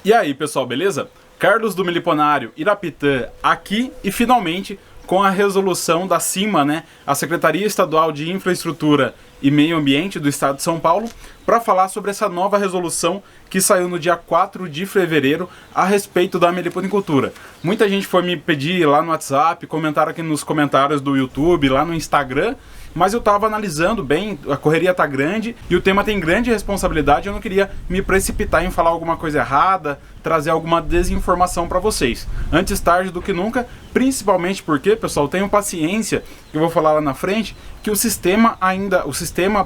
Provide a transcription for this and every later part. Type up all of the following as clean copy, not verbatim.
E aí, pessoal, beleza? Carlos do Meliponário Irapitã aqui e finalmente com a resolução da CIMA, né, a Secretaria Estadual de Infraestrutura e Meio Ambiente do Estado de São Paulo, para falar sobre essa nova resolução que saiu no dia 4 de fevereiro a respeito da meliponicultura. Muita gente foi me pedir lá no WhatsApp, comentaram aqui nos comentários do YouTube, lá no Instagram, mas eu estava analisando bem, a correria está grande e o tema tem grande responsabilidade, eu não queria me precipitar em falar alguma coisa errada, trazer alguma desinformação para vocês. Antes tarde do que nunca, principalmente porque, pessoal, tenham paciência, que eu vou falar lá na frente, que o sistema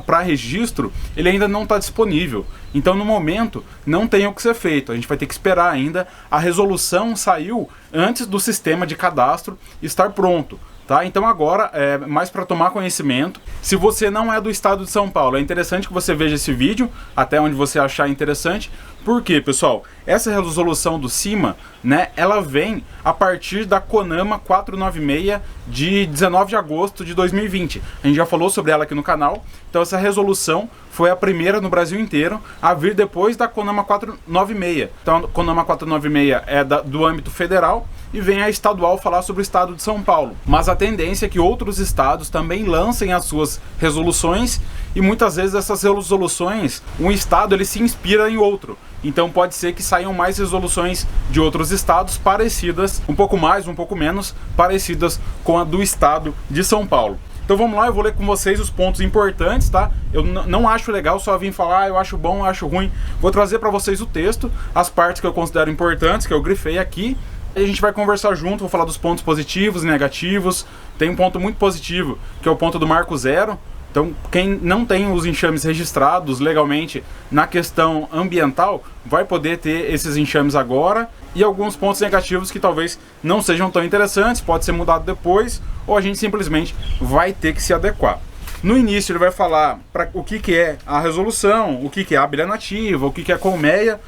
para registro, ele ainda não está disponível. Então, no momento, não tem o que ser feito. A gente vai ter que esperar ainda. A resolução saiu antes do sistema de cadastro estar pronto. Tá? Então agora, mais para tomar conhecimento, se você não é do estado de São Paulo, é interessante que você veja esse vídeo, até onde você achar interessante. Por quê, pessoal? Essa resolução do CIMA, né, ela vem a partir da CONAMA 496 de 19 de agosto de 2020. A gente já falou sobre ela aqui no canal. Então essa resolução foi a primeira no Brasil inteiro a vir depois da CONAMA 496. Então a CONAMA 496 é do âmbito federal e vem a estadual falar sobre o estado de São Paulo. Mas a tendência é que outros estados também lancem as suas resoluções e muitas vezes essas resoluções, um estado ele se inspira em outro. Então pode ser que saiam mais resoluções de outros estados parecidas, um pouco mais, um pouco menos, parecidas com a do estado de São Paulo. Então vamos lá, eu vou ler com vocês os pontos importantes, tá? Eu não acho legal só vir falar, eu acho bom, eu acho ruim. Vou trazer para vocês o texto, as partes que eu considero importantes, que eu grifei aqui. E a gente vai conversar junto, vou falar dos pontos positivos e negativos. Tem um ponto muito positivo, que é o ponto do marco zero. Então, quem não tem os enxames registrados legalmente na questão ambiental, vai poder ter esses enxames agora. E alguns pontos negativos que talvez não sejam tão interessantes, pode ser mudado depois, ou a gente simplesmente vai ter que se adequar. No início ele vai falar o que é a resolução, o que é a abelha nativa, o que é a colmeia.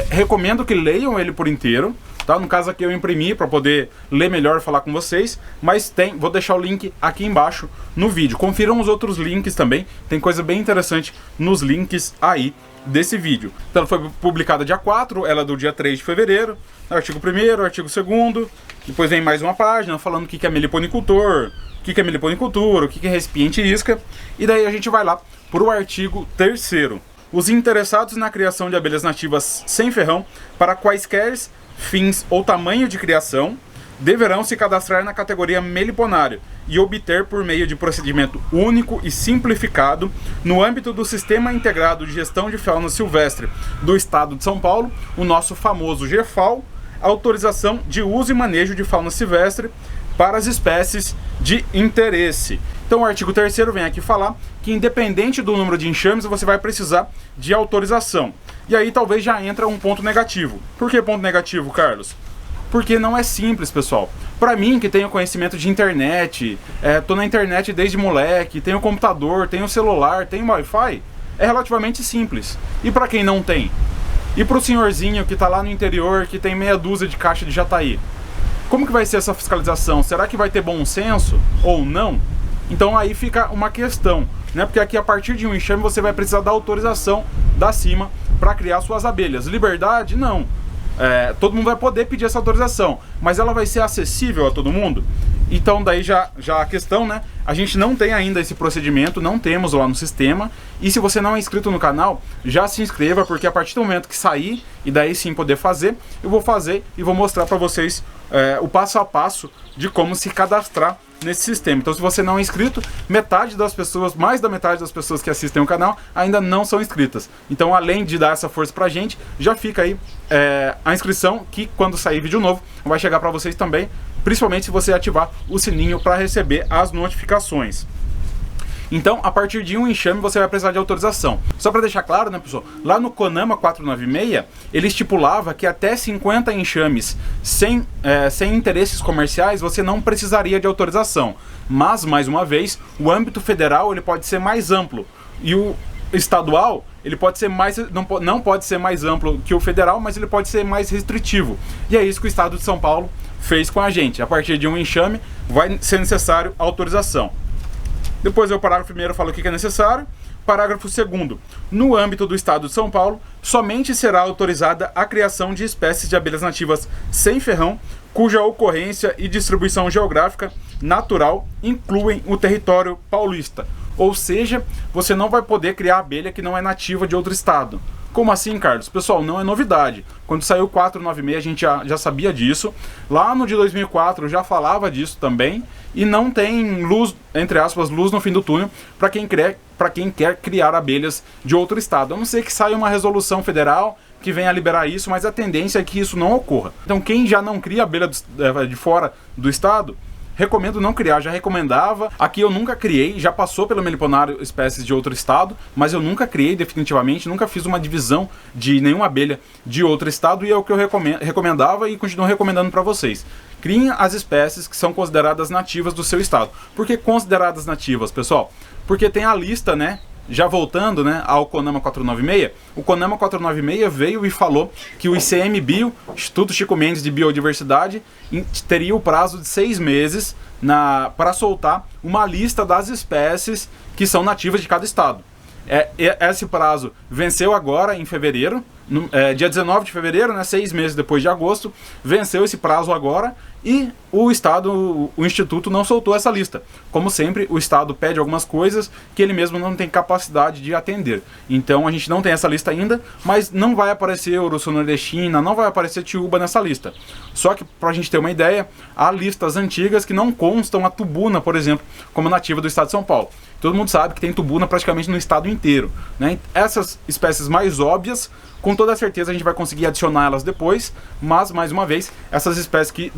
Recomendo que leiam ele por inteiro. Tá? No caso aqui eu imprimi para poder ler melhor e falar com vocês, mas vou deixar o link aqui embaixo no vídeo. Confiram os outros links também, tem coisa bem interessante nos links aí desse vídeo. Então ela foi publicada dia 4, ela é do dia 3 de fevereiro, artigo 1º, artigo 2º, depois vem mais uma página falando o que é meliponicultor, o que é meliponicultura, o que é recipiente isca, e daí a gente vai lá para o artigo 3º. Os interessados na criação de abelhas nativas sem ferrão para quaisquer fins ou tamanho de criação deverão se cadastrar na categoria meliponário e obter por meio de procedimento único e simplificado no âmbito do Sistema Integrado de Gestão de Fauna Silvestre do Estado de São Paulo, o nosso famoso GFAL, autorização de uso e manejo de fauna silvestre para as espécies de interesse. Então o artigo 3º vem aqui falar que independente do número de enxames, você vai precisar de autorização. E aí talvez já entra um ponto negativo. Por que ponto negativo, Carlos? Porque não é simples, pessoal. Para mim, que tenho conhecimento de internet, tô na internet desde moleque, tenho computador, tenho celular, tenho Wi-Fi, é relativamente simples. E para quem não tem? E para o senhorzinho que está lá no interior, que tem meia dúzia de caixa de jataí? Como que vai ser essa fiscalização? Será que vai ter bom senso ou não? Então aí fica uma questão, né? Porque aqui a partir de um enxame você vai precisar da autorização da CIMA para criar suas abelhas. Liberdade? Não. Todo mundo vai poder pedir essa autorização, mas ela vai ser acessível a todo mundo? Então daí já a questão, né? A gente não tem ainda esse procedimento, não temos lá no sistema. E se você não é inscrito no canal, já se inscreva, porque a partir do momento que sair e daí sim poder fazer, eu vou fazer e vou mostrar para vocês o passo a passo de como se cadastrar nesse sistema. Então se você não é inscrito, metade das pessoas, mais da metade das pessoas que assistem o canal ainda não são inscritas. Então além de dar essa força pra gente, já fica aí a inscrição, que quando sair vídeo novo vai chegar para vocês também, principalmente se você ativar o sininho para receber as notificações. Então, a partir de um enxame, você vai precisar de autorização. Só para deixar claro, né, pessoal? Lá no CONAMA 496, ele estipulava que até 50 enxames sem interesses comerciais, você não precisaria de autorização. Mas, mais uma vez, o âmbito federal ele pode ser mais amplo. E o estadual, ele pode ser mais, não pode ser mais amplo que o federal, mas ele pode ser mais restritivo. E é isso que o estado de São Paulo fez com a gente. A partir de um enxame, vai ser necessário autorização. Depois o parágrafo primeiro fala o que é necessário. Parágrafo 2º. No âmbito do Estado de São Paulo, somente será autorizada a criação de espécies de abelhas nativas sem ferrão, cuja ocorrência e distribuição geográfica natural incluem o território paulista. Ou seja, você não vai poder criar abelha que não é nativa de outro estado. Como assim, Carlos? Pessoal, não é novidade. Quando saiu o 496, a gente já sabia disso. Lá no de 2004 já falava disso também. E não tem luz, entre aspas, luz no fim do túnel para quem quer criar abelhas de outro estado. A não ser que saia uma resolução federal que venha liberar isso, mas a tendência é que isso não ocorra. Então quem já não cria abelha de fora do estado, recomendo não criar, já recomendava. Aqui eu nunca criei, já passou pelo meliponário espécies de outro estado, mas eu nunca criei definitivamente, nunca fiz uma divisão de nenhuma abelha de outro estado, e é o que eu recomendava e continuo recomendando para vocês. Criem as espécies que são consideradas nativas do seu estado. Por que consideradas nativas, pessoal? Porque tem a lista, né? Já voltando, né, ao CONAMA 496, o CONAMA 496 veio e falou que o ICMBio, Instituto Chico Mendes de Biodiversidade, teria o prazo de 6 meses para soltar uma lista das espécies que são nativas de cada estado. Esse prazo venceu agora em fevereiro, dia 19 de fevereiro, né, 6 meses depois de agosto, venceu esse prazo agora e o Instituto não soltou essa lista. Como sempre, o Estado pede algumas coisas que ele mesmo não tem capacidade de atender. Então a gente não tem essa lista ainda, mas não vai aparecer Urso nordestina, não vai aparecer Tiúba nessa lista. Só que, para a gente ter uma ideia, há listas antigas que não constam a tubuna, por exemplo, como nativa do Estado de São Paulo. Todo mundo sabe que tem tubuna praticamente no estado inteiro, né? Essas espécies mais óbvias, com toda certeza a gente vai conseguir adicionar elas depois, mas, mais uma vez, essas espécies que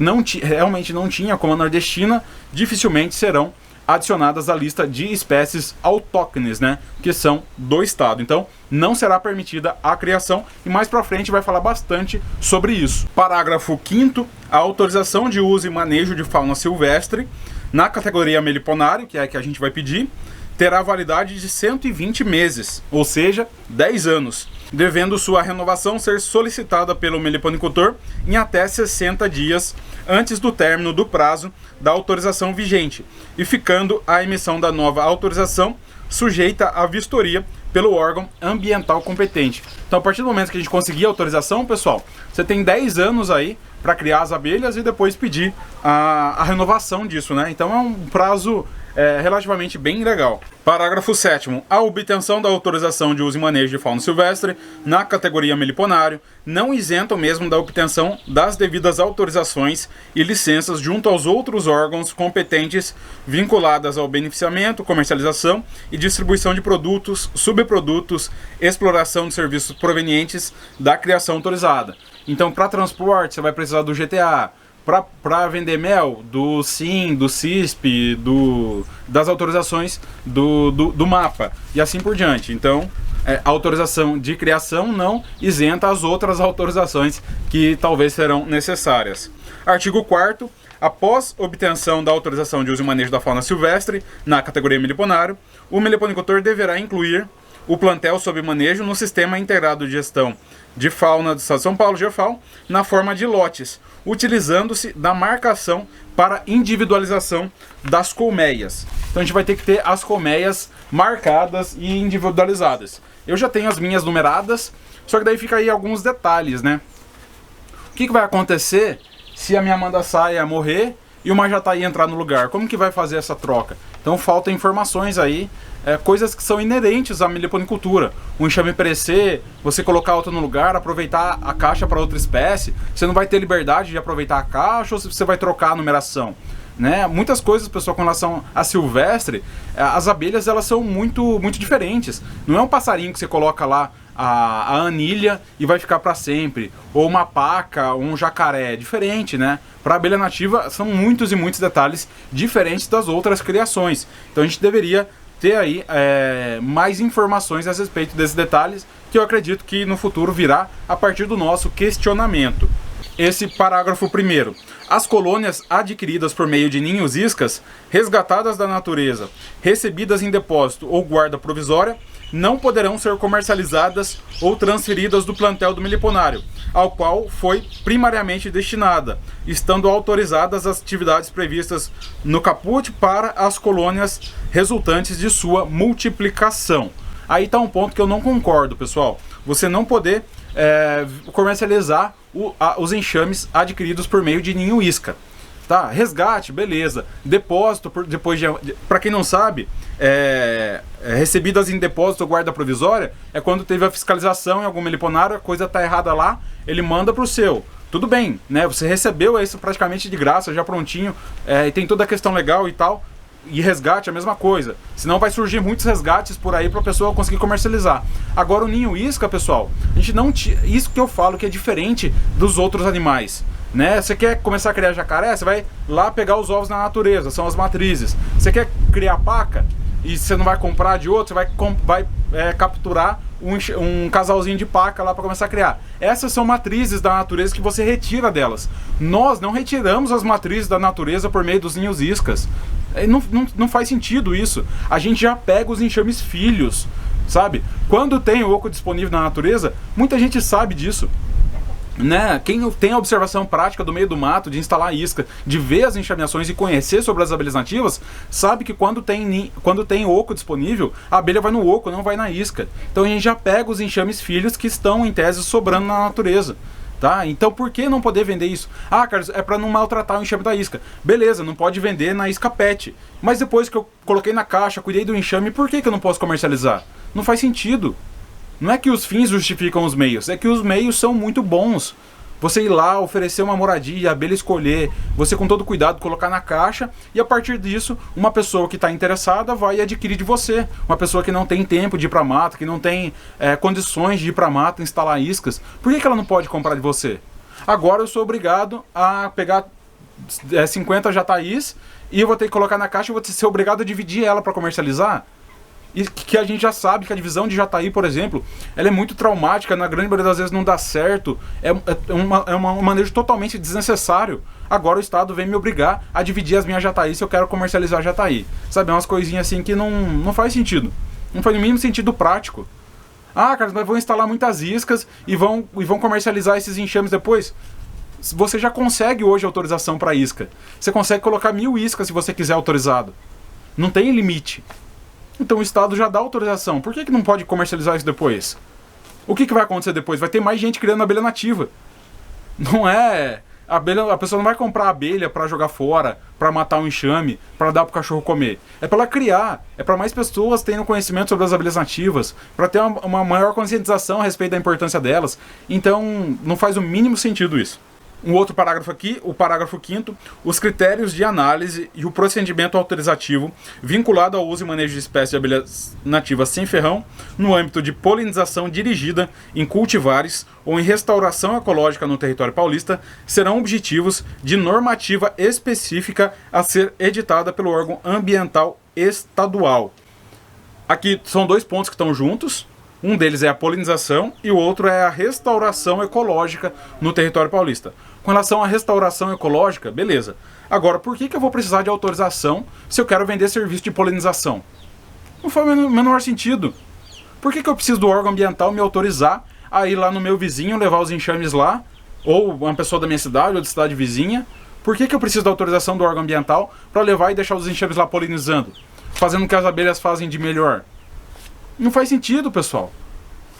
realmente não tinha, como a nordestina, dificilmente serão adicionadas à lista de espécies autóctones, né, que são do estado. Então, não será permitida a criação, e mais pra frente vai falar bastante sobre isso. Parágrafo 5º, a autorização de uso e manejo de fauna silvestre na categoria meliponário, que é a que a gente vai pedir, terá validade de 120 meses, ou seja, 10 anos, devendo sua renovação ser solicitada pelo meliponicultor em até 60 dias antes do término do prazo da autorização vigente, e ficando a emissão da nova autorização sujeita à vistoria pelo órgão ambiental competente. Então, a partir do momento que a gente conseguir a autorização, pessoal, você tem 10 anos aí para criar as abelhas e depois pedir a renovação disso, né? Então é um prazo relativamente bem legal. Parágrafo 7º. A obtenção da autorização de uso e manejo de fauna silvestre na categoria meliponário não isenta o mesmo da obtenção das devidas autorizações e licenças junto aos outros órgãos competentes vinculadas ao beneficiamento, comercialização e distribuição de produtos, subprodutos, exploração de serviços provenientes da criação autorizada. Então, para transporte, você vai precisar do GTA. Para vender mel, do SIM, do CISP, das autorizações do MAPA e assim por diante. Então, a autorização de criação não isenta as outras autorizações que talvez serão necessárias. Artigo 4º. Após obtenção da autorização de uso e manejo da fauna silvestre na categoria meliponário, o meliponicultor deverá incluir o plantel sob manejo no Sistema Integrado de Gestão de Fauna do Estado de São Paulo, GEFAL, na forma de lotes, utilizando-se da marcação para individualização das colmeias. Então a gente vai ter que ter as colmeias marcadas e individualizadas. Eu já tenho as minhas numeradas, só que daí fica aí alguns detalhes, né? O que vai acontecer se a minha manda-saia morrer e uma jataí entrar no lugar? Como que vai fazer essa troca? Então faltam informações aí, coisas que são inerentes à meliponicultura. O enxame perecer, você colocar outra no lugar, aproveitar a caixa para outra espécie, você não vai ter liberdade de aproveitar a caixa ou você vai trocar a numeração? Né? Muitas coisas, pessoal, com relação a silvestre, as abelhas elas são muito diferentes. Não é um passarinho que você coloca lá a anilha e vai ficar para sempre, ou uma paca, ou um jacaré, é diferente, né? Para a abelha nativa são muitos e muitos detalhes diferentes das outras criações. Então a gente deveria ter aí mais informações a respeito desses detalhes, que eu acredito que no futuro virá a partir do nosso questionamento. Esse parágrafo 1º. As colônias adquiridas por meio de ninhos iscas, resgatadas da natureza, recebidas em depósito ou guarda provisória, não poderão ser comercializadas ou transferidas do plantel do meliponário, ao qual foi primariamente destinada, estando autorizadas as atividades previstas no caput para as colônias resultantes de sua multiplicação. Aí tá um ponto que eu não concordo, pessoal. Você não poder comercializar os enxames adquiridos por meio de ninho isca. Tá, resgate, beleza. Depósito, depois para quem não sabe, recebidas em depósito ou guarda provisória é quando teve a fiscalização em algum meliponário, a coisa tá errada lá, ele manda pro seu. Tudo bem, né? Você recebeu isso praticamente de graça, já prontinho, e tem toda a questão legal e tal. E resgate é a mesma coisa. Senão vai surgir muitos resgates por aí para a pessoa conseguir comercializar. Agora o ninho isca, pessoal, a gente não isso que eu falo que é diferente dos outros animais. Né? Você quer começar a criar jacaré, você vai lá pegar os ovos na natureza, são as matrizes. Você quer criar paca e você não vai comprar de outro, você vai capturar um casalzinho de paca lá para começar a criar. Essas são matrizes da natureza que você retira delas. Nós não retiramos as matrizes da natureza por meio dos ninhos iscas. Não faz sentido isso. A gente já pega os enxames filhos, sabe? Quando tem oco disponível na natureza, muita gente sabe disso. Né? Quem tem a observação prática do meio do mato, de instalar isca, de ver as enxameações e conhecer sobre as abelhas nativas, sabe que quando tem oco disponível, a abelha vai no oco, não vai na isca. Então a gente já pega os enxames filhos que estão em tese sobrando na natureza. Tá? Então por que não poder vender isso? Ah, Carlos, é para não maltratar o enxame da isca. Beleza, não pode vender na isca pet. Mas depois que eu coloquei na caixa, cuidei do enxame, por que eu não posso comercializar? Não faz sentido. Não é que os fins justificam os meios, é que os meios são muito bons. Você ir lá, oferecer uma moradia, a abelha escolher, você com todo cuidado colocar na caixa e a partir disso, uma pessoa que está interessada vai adquirir de você. Uma pessoa que não tem tempo de ir para mata, que não tem condições de ir para mata, instalar iscas, por que ela não pode comprar de você? Agora eu sou obrigado a pegar 50 jataís e eu vou ter que colocar na caixa e vou ser obrigado a dividir ela para comercializar? E que a gente já sabe que a divisão de jataí, por exemplo, ela é muito traumática, na grande maioria das vezes não dá certo, é um manejo totalmente desnecessário. Agora o Estado vem me obrigar a dividir as minhas jataí se eu quero comercializar jataí. Sabe, é umas coisinhas assim que não faz sentido. Não faz no mínimo sentido prático. Ah, cara, mas vão instalar muitas iscas e vão comercializar esses enxames depois. Você já consegue hoje autorização para isca. Você consegue colocar 1000 iscas se você quiser autorizado. Não tem limite. Então o Estado já dá autorização. Por que não pode comercializar isso depois? O que vai acontecer depois? Vai ter mais gente criando abelha nativa. Não é... A pessoa não vai comprar abelha para jogar fora, para matar um enxame, para dar pro cachorro comer. É para ela criar. É para mais pessoas terem conhecimento sobre as abelhas nativas, para ter uma maior conscientização a respeito da importância delas. Então não faz o mínimo sentido isso. Um outro parágrafo aqui, o parágrafo 5º, os critérios de análise e o procedimento autorizativo vinculado ao uso e manejo de espécies de abelhas nativas sem ferrão no âmbito de polinização dirigida em cultivares ou em restauração ecológica no território paulista serão objetivos de normativa específica a ser editada pelo órgão ambiental estadual. Aqui são dois pontos que estão juntos. Um deles é a polinização e o outro é a restauração ecológica no território paulista. Com relação à restauração ecológica, beleza. Agora, por que eu vou precisar de autorização se eu quero vender serviço de polinização? Não faz o menor sentido. Por que eu preciso do órgão ambiental me autorizar a ir lá no meu vizinho, levar os enxames lá, ou uma pessoa da minha cidade ou da cidade vizinha? Por que eu preciso da autorização do órgão ambiental para levar e deixar os enxames lá polinizando, fazendo o que as abelhas fazem de melhor? Não faz sentido, pessoal.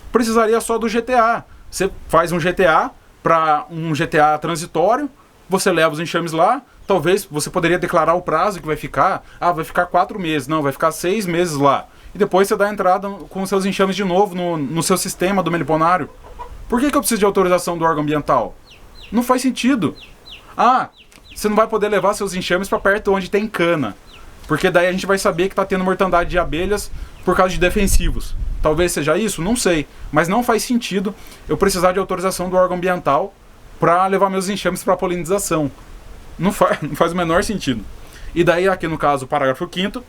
Precisaria só do GTA. Você faz um GTA para um GTA transitório, você leva os enxames lá, talvez você poderia declarar o prazo que vai ficar. Ah, vai ficar 4 meses. Não, vai ficar 6 meses lá. E depois você dá a entrada com os seus enxames de novo no seu sistema do meliponário. Por que eu preciso de autorização do órgão ambiental? Não faz sentido. Ah, você não vai poder levar seus enxames para perto onde tem cana. Porque daí a gente vai saber que está tendo mortandade de abelhas por causa de defensivos. Talvez seja isso, não sei. Mas não faz sentido eu precisar de autorização do órgão ambiental para levar meus enxames para polinização. Não faz o menor sentido. E daí aqui no caso o parágrafo 5º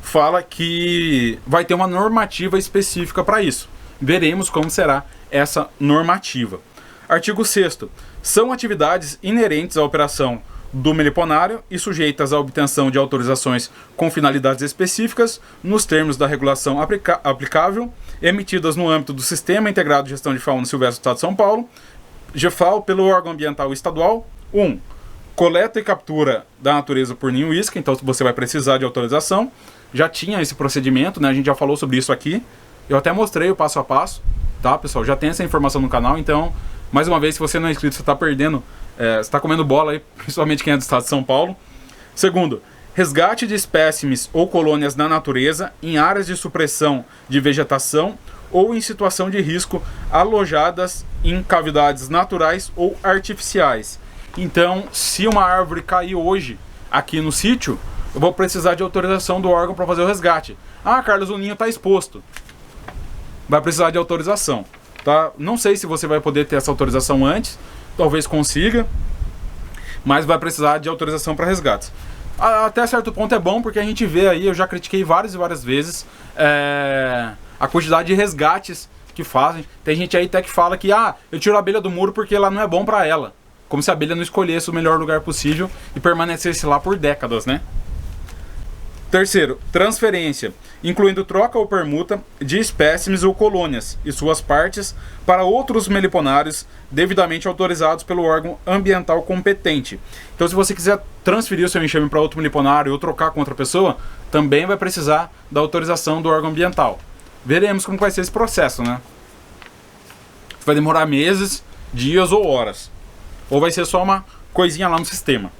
fala que vai ter uma normativa específica para isso. Veremos como será essa normativa. Artigo 6º. São atividades inerentes à operação do meliponário e sujeitas à obtenção de autorizações com finalidades específicas nos termos da regulação aplicável, emitidas no âmbito do Sistema Integrado de Gestão de Fauna Silvestre do Estado de São Paulo, GFAO, pelo órgão ambiental estadual. 1. Coleta e captura da natureza por ninho isca, então você vai precisar de autorização. Já tinha esse procedimento, né? A gente já falou sobre isso aqui. Eu até mostrei o passo a passo, tá, pessoal? Já tem essa informação no canal, então, mais uma vez, se você não é inscrito, você está perdendo, você está comendo bola aí, principalmente quem é do estado de São Paulo. Segundo, resgate de espécimes ou colônias na natureza em áreas de supressão de vegetação ou em situação de risco alojadas em cavidades naturais ou artificiais. Então, se uma árvore cair hoje aqui no sítio, eu vou precisar de autorização do órgão para fazer o resgate. Ah, Carlos, o ninho está exposto. Vai precisar de autorização, tá? Não sei se você vai poder ter essa autorização antes, talvez consiga, mas vai precisar de autorização para resgates. Até certo ponto é bom, porque a gente vê aí, eu já critiquei várias e várias vezes a quantidade de resgates que fazem. Tem gente aí até que fala que eu tiro a abelha do muro porque lá não é bom para ela. Como se a abelha não escolhesse o melhor lugar possível e permanecesse lá por décadas, né? Terceiro, transferência, incluindo troca ou permuta de espécimes ou colônias e suas partes para outros meliponários devidamente autorizados pelo órgão ambiental competente. Então, se você quiser transferir o seu enxame para outro meliponário ou trocar com outra pessoa, também vai precisar da autorização do órgão ambiental. Veremos como vai ser esse processo, né? Vai demorar meses, dias ou horas. Ou vai ser só uma coisinha lá no sistema.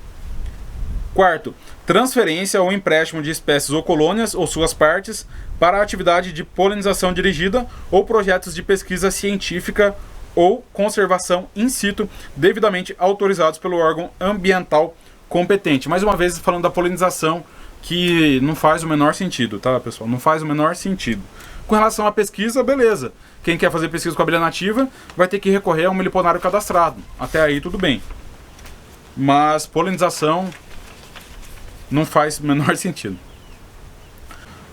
Quarto, transferência ou empréstimo de espécies ou colônias ou suas partes para a atividade de polinização dirigida ou projetos de pesquisa científica ou conservação in situ devidamente autorizados pelo órgão ambiental competente. Mais uma vez falando da polinização, que não faz o menor sentido, tá, pessoal? Não faz o menor sentido. Com relação à pesquisa, beleza. Quem quer fazer pesquisa com abelha nativa vai ter que recorrer a um meliponário cadastrado. Até aí tudo bem. Mas polinização não faz o menor sentido.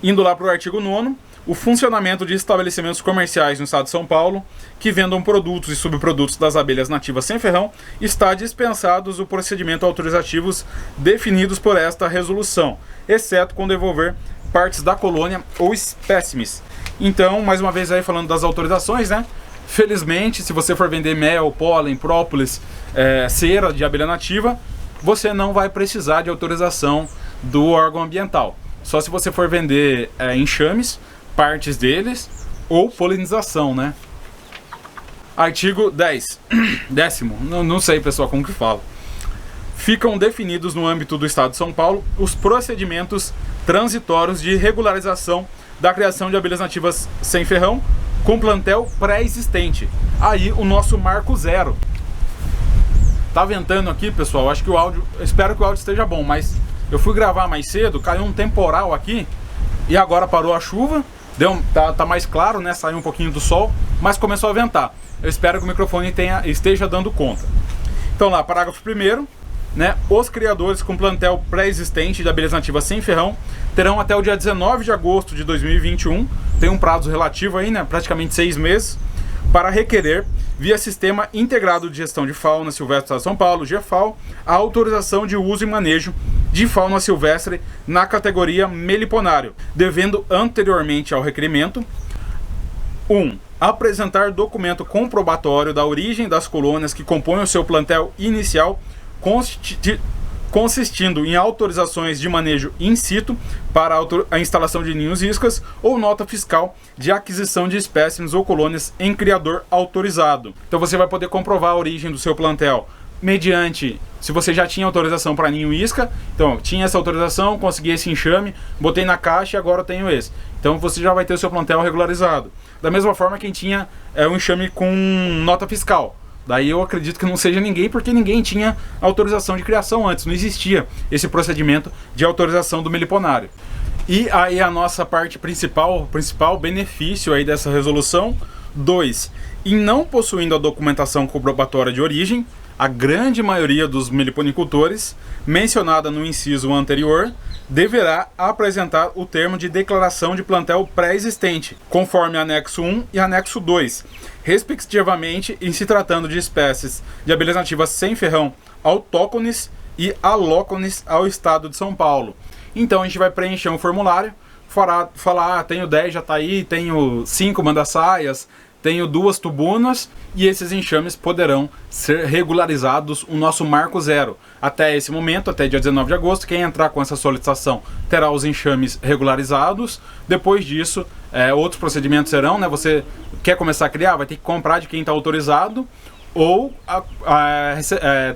Indo lá para o artigo 9º, o funcionamento de estabelecimentos comerciais no estado de São Paulo que vendam produtos e subprodutos das abelhas nativas sem ferrão está dispensados o procedimento autorizativos definidos por esta resolução, exceto com devolver partes da colônia ou espécimes. Então, mais uma vez aí falando das autorizações, né? Felizmente, se você for vender mel, pólen, própolis, cera de abelha nativa, você não vai precisar de autorização do órgão ambiental. Só se você for vender enxames, partes deles, ou polinização, né? Artigo 10. Décimo. Não sei, pessoal, como que fala. Ficam definidos no âmbito do Estado de São Paulo os procedimentos transitórios de regularização da criação de abelhas nativas sem ferrão com plantel pré-existente. Aí o nosso marco zero. Tá ventando aqui, pessoal, acho que o áudio, espero que o áudio esteja bom, mas eu fui gravar mais cedo, caiu um temporal aqui e agora parou a chuva, tá mais claro, né, saiu um pouquinho do sol, mas começou a ventar. Eu espero que o microfone esteja dando conta. Então lá, parágrafo 1º, né, os criadores com plantel pré-existente de abelhas nativas sem ferrão terão até o dia 19 de agosto de 2021, tem um prazo relativo aí, né, praticamente 6 meses, para requerer, via Sistema Integrado de Gestão de Fauna Silvestre do Estado de São Paulo, GEFAL, a autorização de uso e manejo de fauna silvestre na categoria meliponário, devendo anteriormente ao requerimento 1. Apresentar documento comprobatório da origem das colônias que compõem o seu plantel inicial, consistindo em autorizações de manejo in situ para a instalação de ninhos iscas ou nota fiscal de aquisição de espécimes ou colônias em criador autorizado. Então você vai poder comprovar a origem do seu plantel mediante, se você já tinha autorização para ninho isca, então tinha essa autorização, consegui esse enxame, botei na caixa e agora eu tenho esse. Então você já vai ter o seu plantel regularizado. Da mesma forma quem tinha um enxame com nota fiscal. Daí eu acredito que não seja ninguém, porque ninguém tinha autorização de criação antes. Não existia esse procedimento de autorização do meliponário. E aí a nossa parte principal benefício aí dessa resolução, 2. Em não possuindo a documentação comprobatória de origem, a grande maioria dos meliponicultores, mencionada no inciso anterior, deverá apresentar o termo de declaração de plantel pré-existente, conforme anexo 1 e anexo 2, respectivamente em se tratando de espécies de abelhas nativas sem ferrão autóctones e alóctones ao estado de São Paulo. Então a gente vai preencher um formulário, falar, tenho 10, já está aí, tenho 5 manda-saias, tenho 2 tubunas e esses enxames poderão ser regularizados o nosso marco zero. Até esse momento, até dia 19 de agosto, quem entrar com essa solicitação terá os enxames regularizados. Depois disso, outros procedimentos serão, né? Você quer começar a criar, vai ter que comprar de quem está autorizado ou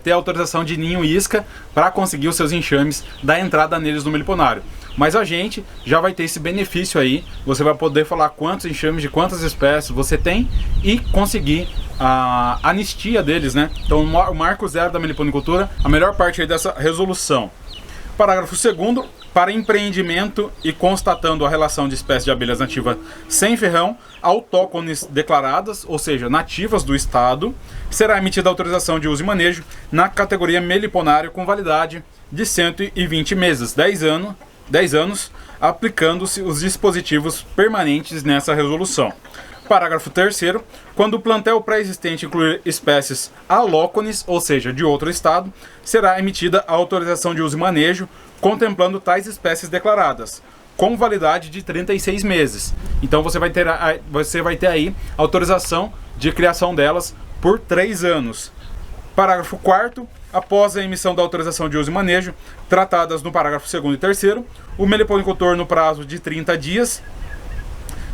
ter autorização de ninho e isca para conseguir os seus enxames da entrada neles no meliponário. Mas a gente já vai ter esse benefício aí, você vai poder falar quantos enxames de quantas espécies você tem e conseguir a anistia deles, né? Então o marco zero da meliponicultura, a melhor parte aí dessa resolução. Parágrafo 2º, para empreendimento e constatando a relação de espécies de abelhas nativas sem ferrão, autóctones declaradas, ou seja, nativas do estado, será emitida autorização de uso e manejo na categoria meliponário com validade de 120 meses, 10 anos, aplicando-se os dispositivos permanentes nessa resolução. Parágrafo 3º, quando o plantel pré-existente incluir espécies alócones, ou seja, de outro estado, será emitida a autorização de uso e manejo, contemplando tais espécies declaradas, com validade de 36 meses. Então você vai ter aí autorização de criação delas por 3 anos. Parágrafo 4º, após a emissão da autorização de uso e manejo, tratadas no parágrafo 2º e 3º, o meliponicultor, no prazo de 30 dias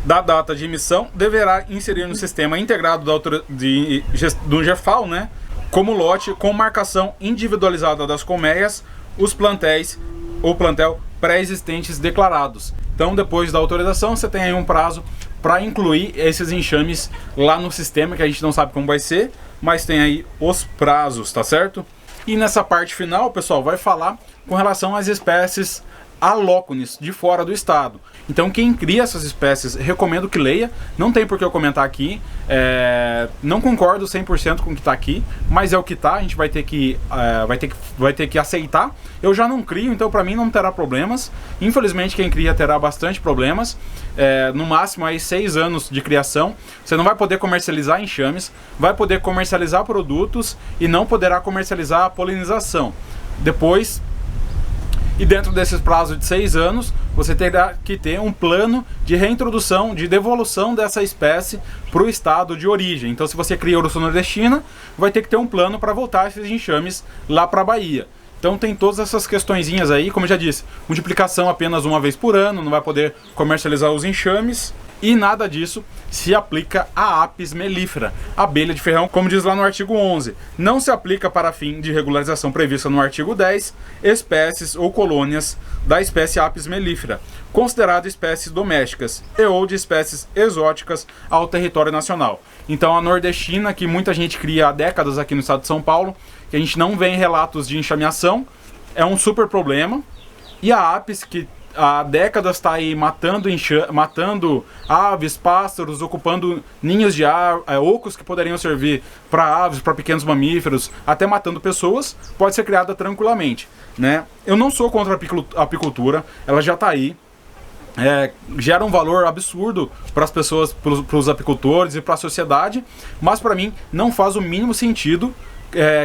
da data de emissão, deverá inserir no sistema integrado do GEFAL, né, como lote com marcação individualizada das colmeias, os plantéis ou plantel pré-existentes declarados. Então, depois da autorização, você tem aí um prazo para incluir esses enxames lá no sistema, que a gente não sabe como vai ser, mas tem aí os prazos, tá certo? E nessa parte final, pessoal, vai falar com relação às espécies alócones de fora do estado. Então quem cria essas espécies, recomendo que leia, não tem por que eu comentar aqui, não concordo 100% com o que está aqui, mas é o que está, a gente vai ter que aceitar. Eu já não crio, então para mim não terá problemas. Infelizmente quem cria terá bastante problemas, no máximo aí 6 anos de criação, você não vai poder comercializar enxames, vai poder comercializar produtos e não poderá comercializar a polinização. Depois, e dentro desses prazos de 6 anos, você terá que ter um plano de reintrodução, de devolução dessa espécie para o estado de origem. Então, se você cria Urso nordestina, vai ter que ter um plano para voltar esses enxames lá para a Bahia. Então tem todas essas questõezinhas aí, como eu já disse, multiplicação apenas uma vez por ano, não vai poder comercializar os enxames. E nada disso se aplica à Apis mellifera, abelha de ferrão, como diz lá no artigo 11. Não se aplica para fim de regularização prevista no artigo 10, espécies ou colônias da espécie Apis mellifera, consideradas espécies domésticas e ou de espécies exóticas ao território nacional. Então a nordestina, que muita gente cria há décadas aqui no estado de São Paulo, que a gente não vê em relatos de enxameação, é um super problema. E a Apis, que há décadas está aí matando aves, pássaros, ocupando ninhos de ocos que poderiam servir para aves, para pequenos mamíferos, até matando pessoas, pode ser criada tranquilamente, né? Eu não sou contra a apicultura, ela já está aí, gera um valor absurdo para as pessoas, para os apicultores e para a sociedade, mas para mim não faz o mínimo sentido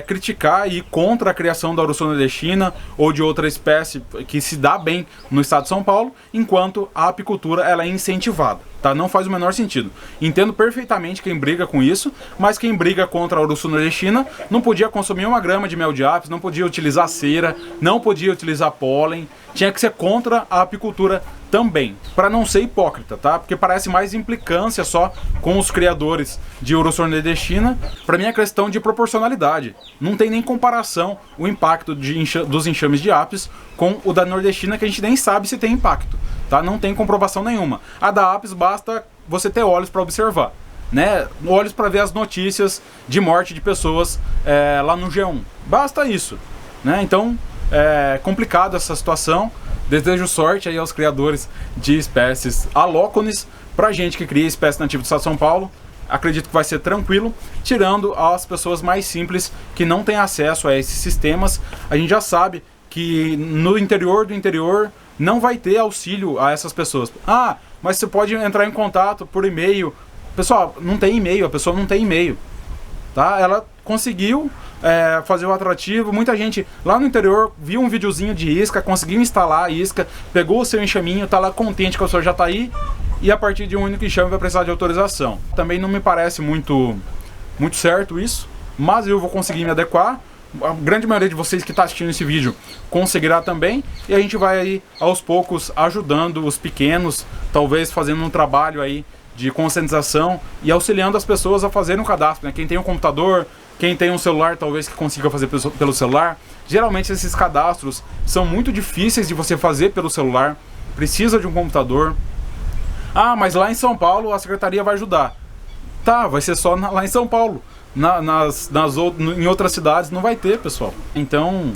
criticar e ir contra a criação da Urso nordestina ou de outra espécie que se dá bem no estado de São Paulo, enquanto a apicultura ela é incentivada, tá? Não faz o menor sentido. Entendo perfeitamente quem briga com isso, mas quem briga contra a Urso nordestina não podia consumir 1 grama de mel de apis, não podia utilizar cera, não podia utilizar pólen, tinha que ser contra a apicultura também, para não ser hipócrita, tá? Porque parece mais implicância só com os criadores de Urso nordestina. Para mim é questão de proporcionalidade. Não tem nem comparação o impacto dos enxames de apis com o da nordestina, que a gente nem sabe se tem impacto, tá? Não tem comprovação nenhuma. A da apis basta você ter olhos para observar, né? Olhos para ver as notícias de morte de pessoas lá no G1. Basta isso, né? Então é complicado essa situação. Desejo sorte aí aos criadores de espécies alócones. Pra gente que cria espécie nativa do estado de São Paulo, acredito que vai ser tranquilo, tirando as pessoas mais simples que não têm acesso a esses sistemas. A gente já sabe que no interior do interior não vai ter auxílio a essas pessoas. Ah, mas você pode entrar em contato por e-mail. Pessoal, não tem e-mail, a pessoa não tem e-mail, tá? Ela conseguiu fazer o atrativo. Muita gente lá no interior viu um videozinho de isca, conseguiu instalar a isca, pegou o seu enxaminho, tá lá contente que a pessoa já tá aí e a partir de um único enxame vai precisar de autorização. Também não me parece muito certo isso, mas eu vou conseguir me adequar. A grande maioria de vocês que está assistindo esse vídeo conseguirá também, e a gente vai aí aos poucos ajudando os pequenos, talvez fazendo um trabalho aí de conscientização e auxiliando as pessoas a fazerem um cadastro, né? Quem tem um computador, quem tem um celular, talvez que consiga fazer pelo celular. Geralmente esses cadastros são muito difíceis de você fazer pelo celular, precisa de um computador. Ah, mas lá em São Paulo a secretaria vai ajudar. Tá, vai ser só lá em São Paulo. Em outras cidades não vai ter, pessoal. Então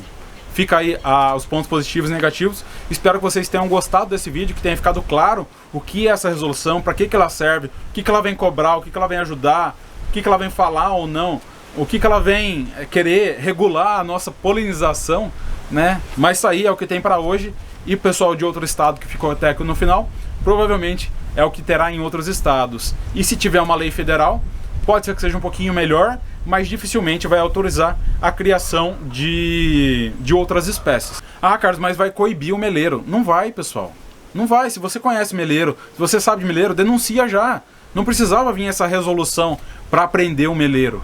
fica aí os pontos positivos e negativos. Espero que vocês tenham gostado desse vídeo, que tenha ficado claro o que é essa resolução, para que ela serve, o que ela vem cobrar, o que ela vem ajudar, o que ela vem falar ou não, o que ela vem querer regular a nossa polinização, né? Mas isso aí é o que tem para hoje, e o pessoal de outro estado que ficou até aqui no final, provavelmente é o que terá em outros estados. E se tiver uma lei federal, pode ser que seja um pouquinho melhor, mas dificilmente vai autorizar a criação de outras espécies. Ah, Carlos, mas vai coibir o meleiro. Não vai, pessoal. Não vai. Se você conhece meleiro, se você sabe de meleiro, denuncia já. Não precisava vir essa resolução para prender o meleiro,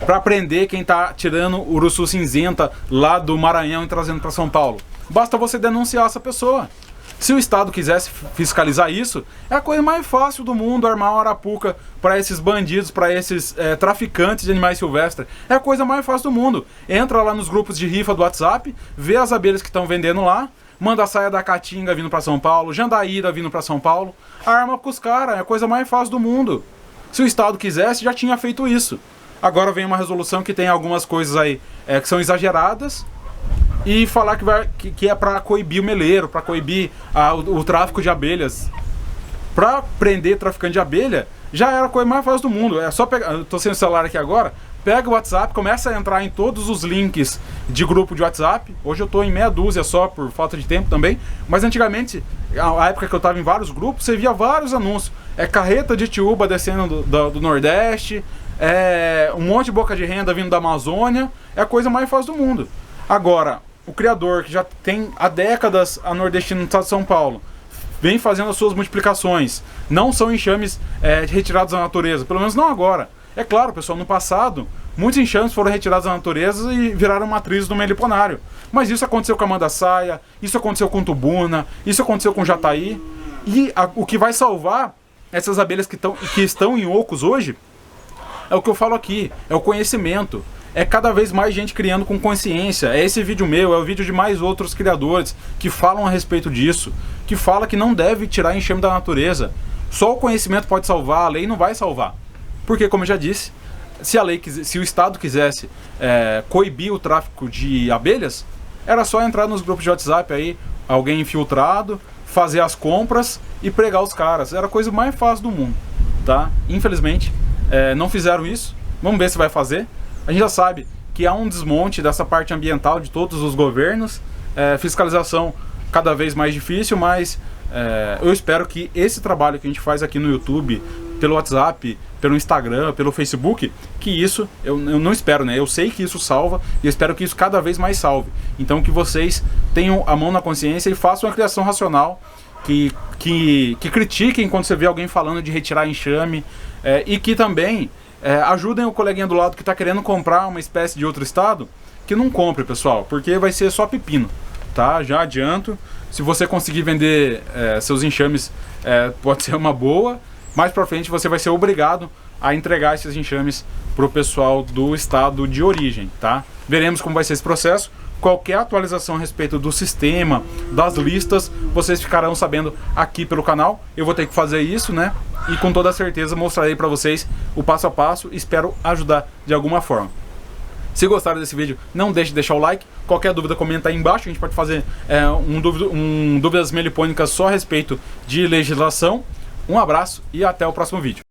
para prender quem está tirando o uruçu cinzenta lá do Maranhão e trazendo para São Paulo. Basta você denunciar essa pessoa. Se o Estado quisesse fiscalizar isso, é a coisa mais fácil do mundo armar uma arapuca para esses bandidos, para esses traficantes de animais silvestres. É a coisa mais fácil do mundo. Entra lá nos grupos de rifa do WhatsApp, vê as abelhas que estão vendendo lá, manda a saia da Caatinga vindo para São Paulo, Jandaíra vindo para São Paulo, arma com os caras, é a coisa mais fácil do mundo. Se o Estado quisesse, já tinha feito isso. Agora vem uma resolução que tem algumas coisas aí que são exageradas, e falar que é para coibir o meleiro, para coibir o tráfico de abelhas. Para prender traficante de abelha, já era a coisa mais fácil do mundo. É só pegar, eu tô sem o celular aqui agora, pega o WhatsApp, começa a entrar em todos os links de grupo de WhatsApp. Hoje eu tô em meia dúzia só, por falta de tempo também. Mas antigamente, a época que eu tava em vários grupos, você via vários anúncios. Carreta de Itiúba descendo do Nordeste, um monte de boca de renda vindo da Amazônia. É a coisa mais fácil do mundo. Agora, o criador, que já tem há décadas a nordestina no estado de São Paulo, vem fazendo as suas multiplicações. Não são enxames retirados da natureza, pelo menos não agora. É claro, pessoal, no passado, muitos enxames foram retirados da natureza e viraram matriz do meliponário. Mas isso aconteceu com a Mandaçaia, isso aconteceu com Tubuna, isso aconteceu com Jataí. E o que vai salvar essas abelhas que estão em ocos hoje, é o que eu falo aqui, é o conhecimento. É cada vez mais gente criando com consciência. É esse vídeo meu, é o vídeo de mais outros criadores que falam a respeito disso, que fala que não deve tirar enxame da natureza. Só o conhecimento pode salvar, a lei não vai salvar. Porque, como eu já disse, se o Estado quisesse coibir o tráfico de abelhas, era só entrar nos grupos de WhatsApp aí, alguém infiltrado, fazer as compras e pregar os caras. Era a coisa mais fácil do mundo, tá? Infelizmente, não fizeram isso. Vamos ver se vai fazer. A gente já sabe que há um desmonte dessa parte ambiental de todos os governos, fiscalização cada vez mais difícil, mas eu espero que esse trabalho que a gente faz aqui no YouTube, pelo WhatsApp, pelo Instagram, pelo Facebook, que isso, eu não espero, né? Eu sei que isso salva e eu espero que isso cada vez mais salve. Então que vocês tenham a mão na consciência e façam uma criação racional, que critiquem quando você vê alguém falando de retirar enxame, e que também ajudem o coleguinha do lado que está querendo comprar uma espécie de outro estado, que não compre, pessoal, porque vai ser só pepino, tá? Já adianto. Se você conseguir vender seus enxames, pode ser uma boa. Mais pra frente você vai ser obrigado a entregar esses enxames pro pessoal do estado de origem, tá? Veremos como vai ser esse processo. Qualquer atualização a respeito do sistema, das listas, vocês ficarão sabendo aqui pelo canal. Eu vou ter que fazer isso, né? E com toda certeza mostrarei para vocês o passo a passo. Espero ajudar de alguma forma. Se gostaram desse vídeo, não deixe de deixar o like. Qualquer dúvida, comenta aí embaixo. A gente pode fazer dúvidas melipônicas só a respeito de legislação. Um abraço e até o próximo vídeo.